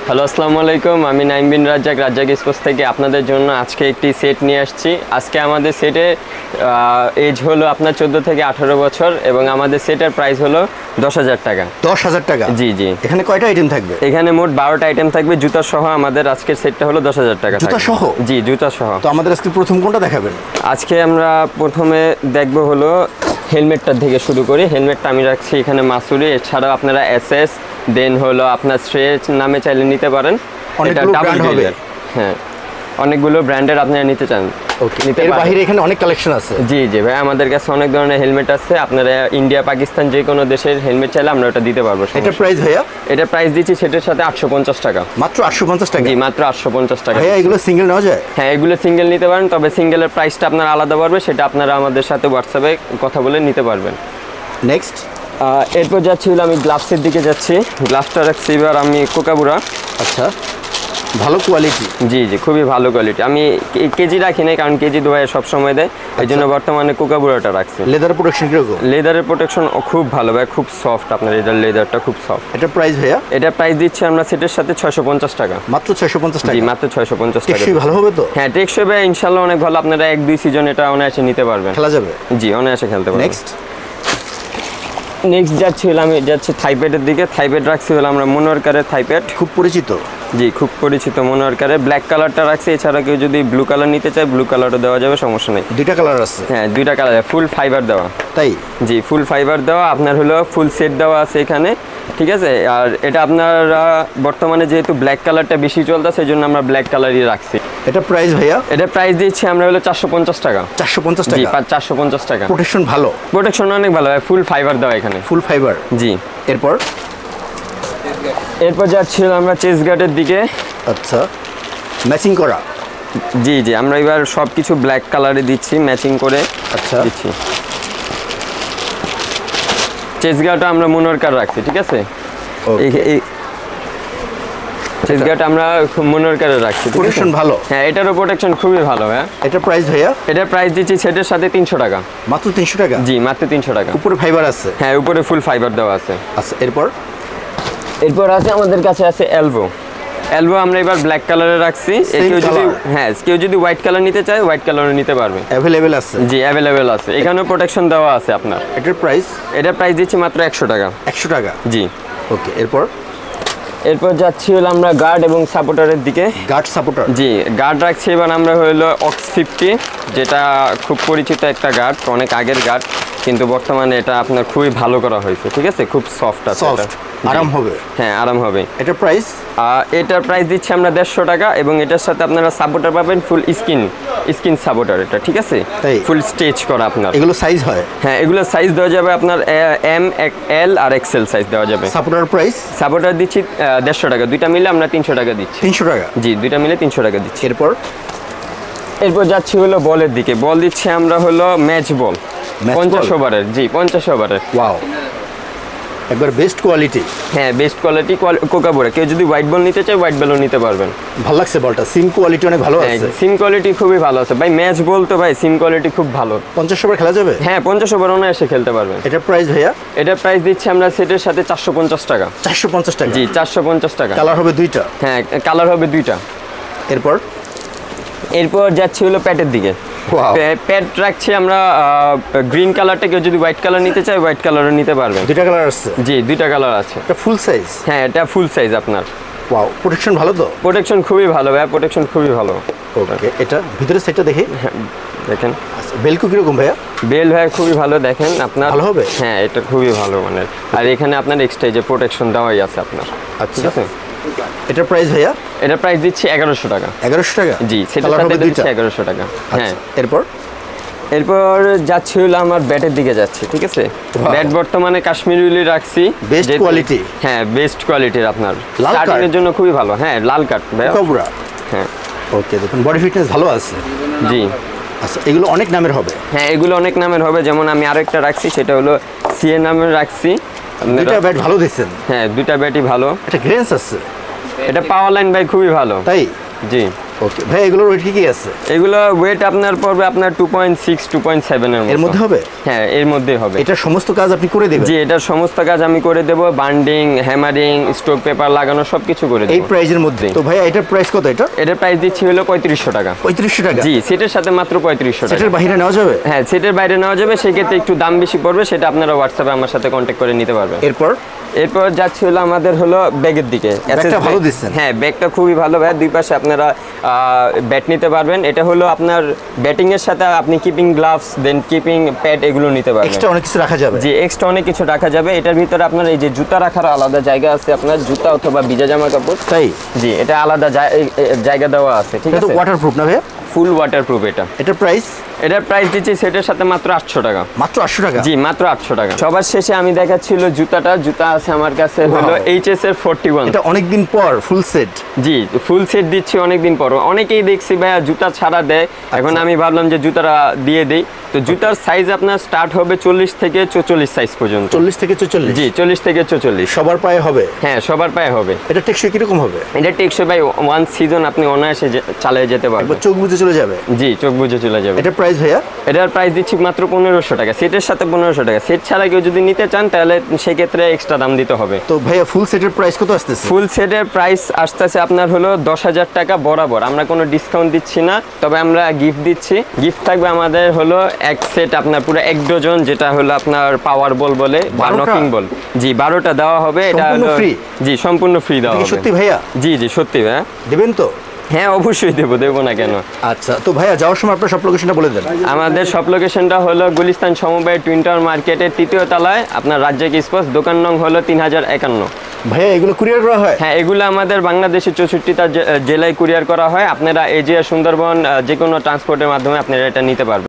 Hello, আসসালামু আলাইকুম। আমি নাইম বিন রাজ্জাক, রাজ্জাক স্পোর্টস থেকে আপনাদের জন্য আজকে একটি সেট নিয়ে আসছি। আজকে আমাদের সেটে এজ হলো আপনার 14 থেকে 18 বছর এবং আমাদের সেটের প্রাইস হলো 10,000 টাকা। 10,000 টাকা? জি জি। এখানে কয়টা আইটেম থাকবে? এখানে মোট 12টা আইটেম থাকবে, জুতা সহ। আমাদের আজকের সেটটা হলো 10,000 টাকা। জুতা সহ? জি, জুতা সহ। তো আমাদের আজকে প্রথম কোনটা দেখাবেন? আজকে আমরা প্রথমে দেখবো হলো হেলমেটটার থেকে শুরু করি। হেলমেটটা আমি রাখছি এখানে মাসুরি, এছাড়াও আপনারা এসএস, দেন হলো আপনার স্ট্রেচ নামে চাইলে নিতে পারেন। এটা ডাবল গ্রেডের। হ্যাঁ, অনেকগুলো ব্র্যান্ডের আপনারা নিতে চান। ওকে, এর বাইরে এখানে অনেক কালেকশন আছে। জি জি ভাই, আমাদের কাছে অনেক ধরনের হেলমেট আছে। আপনারা ইন্ডিয়া, পাকিস্তান যে কোনো দেশের হেলমেট চাইলে আমরা ওটা দিতে পারবো। এটা প্রাইস ভাইয়া? এটা প্রাইস দিচ্ছি সেটার সাথে 850 টাকা। মাত্র 850 টাকা? জি, মাত্র 850 টাকা। ভাইয়া এগুলো সিঙ্গেল নেওয়া যায়? হ্যাঁ, এগুলো সিঙ্গেল নিতে পারেন, তবে সিঙ্গেলের প্রাইসটা আপনার আলাদা পড়বে, সেটা আপনারা আমাদের সাথে হোয়াটসঅ্যাপে কথা বলে নিতে পারবেন। নেক্সট এরপর যাচ্ছি হলো আমি গ্লাভসের দিকে যাচ্ছি। গ্লাভসটা রাখছি এবার আমি কোকাবুরা। আচ্ছা, ভালো কোয়ালিটি? জি জি, খুবই ভালো কোয়ালিটি। আমি কেজি রাখি নাই, কারণ কেজি দুবাই সব সময় দেয়, এই জন্য বর্তমানে কোকাবুরাটা রাখছি। লেদার প্রোটেকশন কিরকম? লেদারের প্রোটেকশন খুব ভালো ভাই, খুব সফট। আপনার এটার লেদারটা খুব সফট। এটা প্রাইস ভাইয়া? এটা প্রাইস দিচ্ছি আমরা সেটের সাথে 650 টাকা। মাত্র 650 টাকা? জি, মাত্র 650 টাকা। টেকসই ভালো হবে তো? হ্যাঁ, টেকসই ভাই, ইনশাআল্লাহ অনেক ভালো। আপনারা 1-2 সিজন এটা অনায়াসে নিতে পারবেন। খেলা যাবে? জি, অনায়াসে খেলতে পারবেন। নেক্সট যাচ্ছি হলো আমি যাচ্ছি থাইপ্যাডের দিকে। থাইপ্যাড রাখছি হলো আমরা মনোয়ারকারের থাইপ্যাড। খুব পরিচিত? জি, খুব পরিচিত মনোয়ারকারের। ব্ল্যাক কালারটা রাখছি, এছাড়া কেউ যদি ব্লু কালার নিতে চায় ব্লু কালারও দেওয়া যাবে, সমস্যা নেই। দুইটা কালার আছে? হ্যাঁ, দুইটা কালার, ফুল ফাইবার দেওয়া। তাই? জি, ফুল ফাইবার দেওয়া। আপনার হলো ফুল সেট দেওয়া আছে এখানে, ঠিক আছে। আর এটা আপনারা বর্তমানে যেহেতু ব্ল্যাক কালারটা বেশি চলছে, সেই জন্য আমরা ব্ল্যাক কালারই রাখছি। এটা প্রাইস ভাইয়া? এটা প্রাইস দিচ্ছি আমরা হলো 450 টাকা। 450 টাকা? জি, 450 টাকা। প্রোটেকশন ভালো? প্রোটেকশন অনেক ভালো, ফুল ফাইবার দেওয়া এখানে। Full fiber? জি। এরপর যাচ্ছিল আমরা চেস্ট গার্ডের দিকে। আচ্ছা, ম্যাচিং করা? জি জি, আমরা এবার সব কিছু ব্ল্যাক কালারে দিচ্ছি, ম্যাচিং করে। আচ্ছা, দিচ্ছি। চেস্ট গার্ডটা আমরা মনোয়ারকার রাখছি, ঠিক আছে। এই চেস্ট গার্ড আমরা মনোয়ারকারে রাখছি। প্রোটেকশন ভালো? হ্যাঁ, এটারও প্রোটেকশন খুবই ভালো। হ্যাঁ। এটা প্রাইস ভাইয়া? এটা প্রাইস দিচ্ছি সেটের সাথে 300 টাকা। মাত্র 300 টাকা? জি, মাত্র 300 টাকা। উপরে ফাইবার আছে? হ্যাঁ, উপরে ফুল ফাইবার দেওয়া আছে। আচ্ছা, এরপর আছে আমাদের কাছে আছে এলবো। আমরা এবার ব্ল্যাক কালারে রাখছি। কেউ যদি হোয়াইট কালার নিতে চায় হোয়াইট কালারও নিতে পারবে। অ্যাভেলেবেল আছে? জি, অ্যাভেলেবেল আছে। এখানেও প্রোটেকশন দেওয়া আছে আপনার। এটার প্রাইস? এটা প্রাইস দিচ্ছি মাত্র 100 টাকা। 100 টাকা? জি। ওকে, এরপর যাচ্ছি হলো আমরা গার্ড এবং সাপোর্টারের দিকে। Guard supporter? জি, গার্ড রাখছি এবার আমরা হলো অক্স 50, যেটা খুব পরিচিত একটা গার্ড, অনেক আগের গার্ড, কিন্তু বর্তমানে এটা আপনার খুবই ভালো করা হয়েছে, ঠিক আছে। খুব সফট আছে, আরাম হবে? হ্যাঁ, আরাম হবে। এটার প্রাইস? এটার প্রাইস দিচ্ছি আমরা 150 টাকা এবং এটার সাথে আপনারা সাপোর্টার পাবেন, ফুল স্কিন সাপোর্টার এটা, ঠিক আছে। ফুল স্টেচ করা আপনার। এগুলো সাইজ হয়? হ্যাঁ, এগুলো সাইজ দেওয়া যাবে আপনার এম, এল আর এক্সেল সাইজ দেওয়া যাবে। Supporter price? সাপোর্টার দিচ্ছি 150 টাকা। দুইটা মিলে আমরা 300 টাকা দিচ্ছি। 300 টাকা? জি, দুইটা মিলে 300 টাকা দিচ্ছি। এরপর যাচ্ছি হলো বলের দিকে। বল দিচ্ছি আমরা হলো ম্যাচ বল 50 ওভারের। জি, 50 ওভারের। ওয়াও, একবার বেস্ট কোয়ালিটি। হ্যাঁ, বেস্ট কোয়ালিটি কোকাবুরা। কেউ যদি হোয়াইট বল নিতে চায় হোয়াইট বলও নিতে পারবেন। ভালো লাগছে বলটা, সিম কোয়ালিটি অনেক ভালো আছে। সিম কোয়ালিটি খুবই ভালো আছে ভাই, ম্যাচ বল তো ভাই, সিম কোয়ালিটি খুব ভালো। 50 ওভার খেলা যাবে? হ্যাঁ, 50 ওভার অনায়াসে খেলতে পারবেন। এটার প্রাইস ভাইয়া? এটার প্রাইস দিচ্ছি আমরা সেটের সাথে 450 টাকা। 450 টাকা? জি, 450 টাকা। কালার হবে দুইটা? হ্যাঁ, কালার হবে দুইটা। এরপর যাচ্ছি হলো প্যাটের দিকে। প্যাড রাখছি আমরা গ্রিন কালারটা, কেউ যদি হোয়াইট কালার নিতে চায় হোয়াইট কালারও নিতে পারবেন। দুইটা কালার আছে? জি, দুইটা কালার আছে। এটা ফুল সাইজ? হ্যাঁ, এটা ফুল সাইজ আপনার। ওয়াও, প্রোটেকশন ভালো তো? প্রোটেকশন খুবই ভালো ভাই, প্রোটেকশন খুবই ভালো। ওকে, এটা ভিতরে সাইডটা দেখি। দেখেন বেলকো কিরকম ভাইয়া? বেল ভাই খুবই ভালো, দেখেন আপনার। ভালো হবে? হ্যাঁ, এটা খুবই ভালো মানে। আর এখানে আপনার এক্সট্রা যে প্রোটেকশন দেওয়াই আছে আপনার। আচ্ছা, ঠিক আছে। এটার প্রাইস ভাইয়া? এটার প্রাইস দিচ্ছি 1100 টাকা। 1100 টাকা? জি, সেটার সাথে দিচ্ছি 1100 টাকা। হ্যাঁ। এরপর যাচ্ছি হলো আমার ব্যাটের দিকে যাচ্ছি, ঠিক আছে। ব্যাট বর্তমানে কাশ্মীরি উলি রাখছি, বেস্ট কোয়ালিটি। হ্যাঁ, বেস্ট কোয়ালিটির আপনার, স্টার্টিংয়ের জন্য খুবই ভালো। হ্যাঁ, লাল কাট ভাই। কোবরা? হ্যাঁ। ওকে, দেখুন বডি ফিটনেস ভালো আছে। জি। আচ্ছা, এগুলো অনেক নামের হবে? হ্যাঁ, এগুলো অনেক নামের হবে। যেমন আমি আরেকটা রাখছি, সেটা হলো সিএ নামের রাখছি। দুইটা ব্যাট ভালো দিচ্ছেন? হ্যাঁ, দুইটা ব্যাটই ভালো। এটা গ্রেন্স আছে? এটা পাওয়ার লাইন ভাই খুবই ভালো। তাই? জি। ওকে ভাই এগুলোর ওয়েট কি আছে? এগুলো ওয়েট আপনার পড়বে আপনার 2.6 2.7 এর মধ্যে হবে? হ্যাঁ এর মধ্যেই হবে। এটা সমস্ত কাজ আপনি করে দেবেন? জি এটার সমস্ত কাজ আমি করে দেব, বান্ডিং, হ্যামারিং, স্টোক পেপার লাগানো সবকিছু করে দেব এই প্রাইজের মধ্যে। তো ভাই এটার প্রাইস কত? এটার প্রাইস দিচ্ছি হলো 3500 টাকা। 3500 টাকা? জি সেটের সাথে মাত্র 3500 টাকা। সেটের বাইরে নেওয়া যাবে? হ্যাঁ সেটের বাইরে নেওয়া যাবে, সেক্ষেত্রে একটু দাম বেশি পড়বে, সেটা আপনারা হোয়াটসঅ্যাপে আমার সাথে কন্ট্যাক্ট করে নিতে পারবেন। এরপর যাচ্ছে হলো আমাদের হলো ব্যাগের দিকে। ব্যাগটা ভালো দিচ্ছেন। হ্যাঁ ব্যাগটা খুবই ভালো ভাই, দুই পাশে আপনারা ব্যাট নিতে পারবেন। এটা হলো আপনার ব্যাটিং এর সাথে আপনি কিপিং গ্লাভস, দেন কিপিং প্যাড এগুলো নিতে পারবেন। এক্সট্রা অনেক কিছু রাখা যাবে? জি এক্সট্রা অনেক কিছু রাখা যাবে। এটার ভিতরে আপনার এই যে জুতা রাখার আলাদা জায়গা আছে, আপনার জুতা অথবা ভিজা জামা কাপড়। তাই? জি এটা আলাদা জায়গা দেওয়া আছে। ঠিক আছে, ওয়াটারপ্রুফ না ভাই? ফুল ওয়াটারপ্রুফ। এটার প্রাইস দিচ্ছি সেটের সাথে মাত্র 800 টাকা। মাত্র 800 টাকা? জি মাত্র 800 টাকা। সবার শেষে আমি দেখাচ্ছিল জুতা আছে আমার কাছে হলো এইচএস এর 41। এটা অনেকদিন পর ফুল সেট? জি ফুল সেট দিচ্ছি অনেকদিন পর। অনেকেই দেখছি ভাইয়া জুতা ছাড়া দেয়, এখন আমি ভাবলাম যে জুতাটা দিয়ে দেই। তো জুতার সাইজ আপনার স্টার্ট হবে 40 থেকে 44 সাইজ পর্যন্ত। 40 থেকে 44? জি 40 থেকে 44 সবার পায়ে হবে? হ্যাঁ সবার পায়ে হবে। এটা টেকসই কিরকম হবে? এটা টেকসই ভাই, ওয়ান সিজন আপনি অনায়াসে চালিয়ে যেতে পারবেন। চোখ বুজে চলে যাবে? জি চোখ বুজে চলে যাবে। এটা প্রাইস ভাইয়া? এটার প্রাইস দিচ্ছি মাত্র 1500 টাকা। সেটের সাথে 1500 টাকা। সেট ছাড়া কেউ যদি নিতে চান তাহলে সেক্ষেত্রে এক্সট্রা দাম দিতে হবে। তো ভাইয়া ফুল সেটের প্রাইস কত আসতেছে? ফুল সেটের প্রাইস আসতেছে আপনার হলো 10,000 টাকা বরাবর। আমরা কোনো ডিসকাউন্ট দিচ্ছি না, তবে আমরা গিফট দিচ্ছি। গিফট থাকবে আমাদের হলো এক সেট আপনার পুরো 1 ডজন, যেটা হলো আপনার পাওয়ার বল বলে বা নকিং বল। জি 12টা দেওয়া হবে। এটা হলো জি সম্পূর্ণ ফ্রি দেওয়া হবে। সত্যি ভাইয়া? জি সত্যি ভাইয়া। দিবেন তো? হ্যাঁ অবশ্যই দেবো না কেন। আচ্ছা তো ভাইয়া যাওয়ার সময় আপনার সব লোকেশনটা বলে দেন। আমাদের সব লোকেশনটা হলো গুলিস্তান সমবায় টুইন টাওয়ার মার্কেটের 3য় তলায়, আপনার রাজ্জাক স্পোর্টস, দোকান নং হলো 3051। ভাইয়া এগুলো কুরিয়ার করা হয়? হ্যাঁ এগুলো আমাদের বাংলাদেশের 64টা জেলায় কুরিয়ার করা হয়। আপনারা এজিয়া, সুন্দরবন যে কোনো ট্রান্সপোর্টের মাধ্যমে আপনারা এটা নিতে পারবেন।